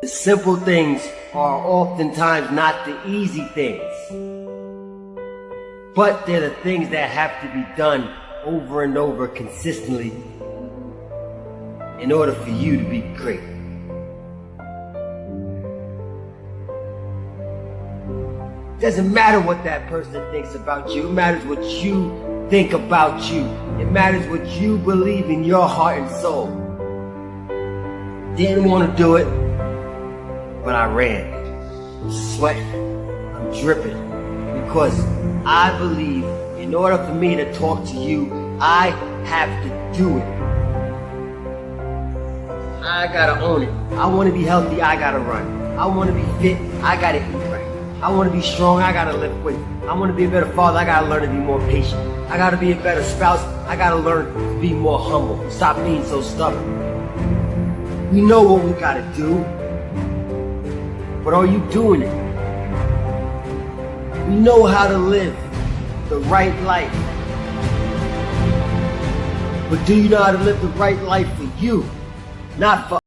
The simple things are oftentimes not the easy things, but they're the things that have to be done over and over consistently in order for you to be great. It doesn't matter what that person thinks about you. It matters what you think about you. It matters what you believe in your heart and soul. Didn't want to do it, but I ran. I'm sweating. I'm dripping. Because I believe in order for me to talk to you, I have to do it. I gotta own it. I want to be healthy, I gotta run. I want to be fit, I gotta eat right. I want to be strong, I gotta lift weights. I want to be a better father, I gotta learn to be more patient. I gotta be a better spouse, I gotta learn to be more humble. Stop being so stubborn. We know what we gotta do, but are you doing it? We know how to live the right life, but do you know how to live the right life for you, not for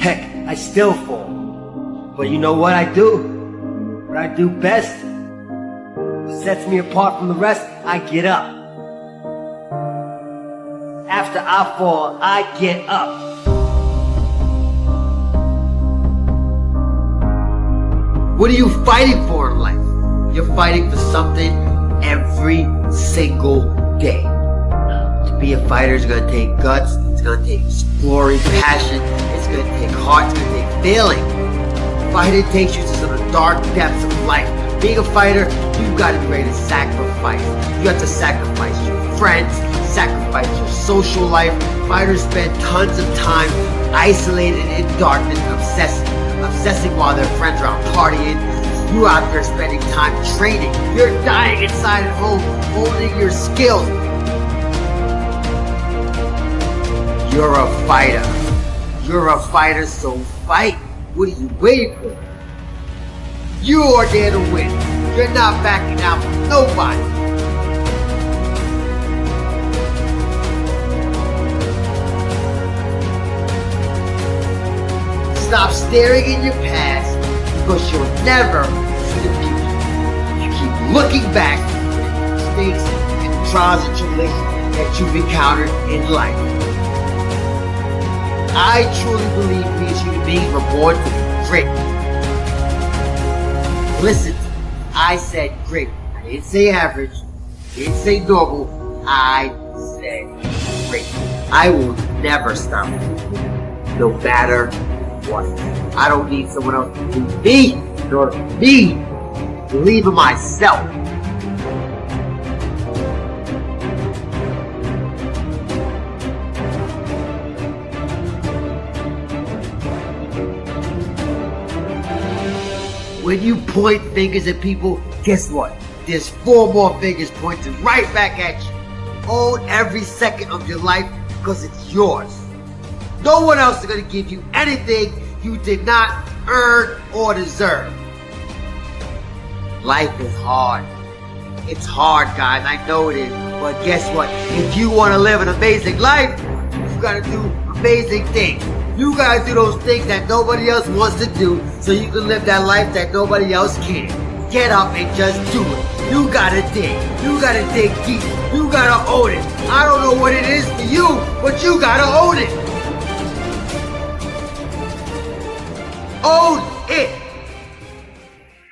heck, I still fall. But you know what I do? What I do best? What sets me apart from the rest? I get up. After I fall, I get up. What are you fighting for in life? You're fighting for something every single day. To be a fighter is going to take guts, it's going to take exploring, passion, it's going to take heart, it's going to take failing. Fighting takes you to some of the dark depths of life. Being a fighter, you've got to be ready to sacrifice. You have to sacrifice your friends, sacrifice your social life. Fighters spend tons of time isolated in darkness, obsessing while their friends are out partying. You out there spending time training. You're dying inside at home, holding your skills. You're a fighter. You're a fighter, so fight. What are you waiting for? You are there to win. You're not backing out from nobody. Stop staring in your past, because you'll never see the future. You keep looking back at the mistakes and the trials and tribulations that you've encountered in life. I truly believe we as human beings were born to be great. Listen, I said great. I didn't say average. I didn't say normal. I said great. I will never stop, no matter what. I don't need someone else to believe me in order for me to believe in myself. When you point fingers at people, guess what? There's 4 more fingers pointing right back at you. Own every second of your life because it's yours. No one else is going to give you anything you did not earn or deserve. Life is hard. It's hard, guys. I know it is. But guess what? If you want to live an amazing life, you gotta do amazing things. You gotta do those things that nobody else wants to do so you can live that life that nobody else can. Get up and just do it. You gotta dig. You gotta dig deep. You gotta own it. I don't know what it is for you, but you gotta own it. Own it.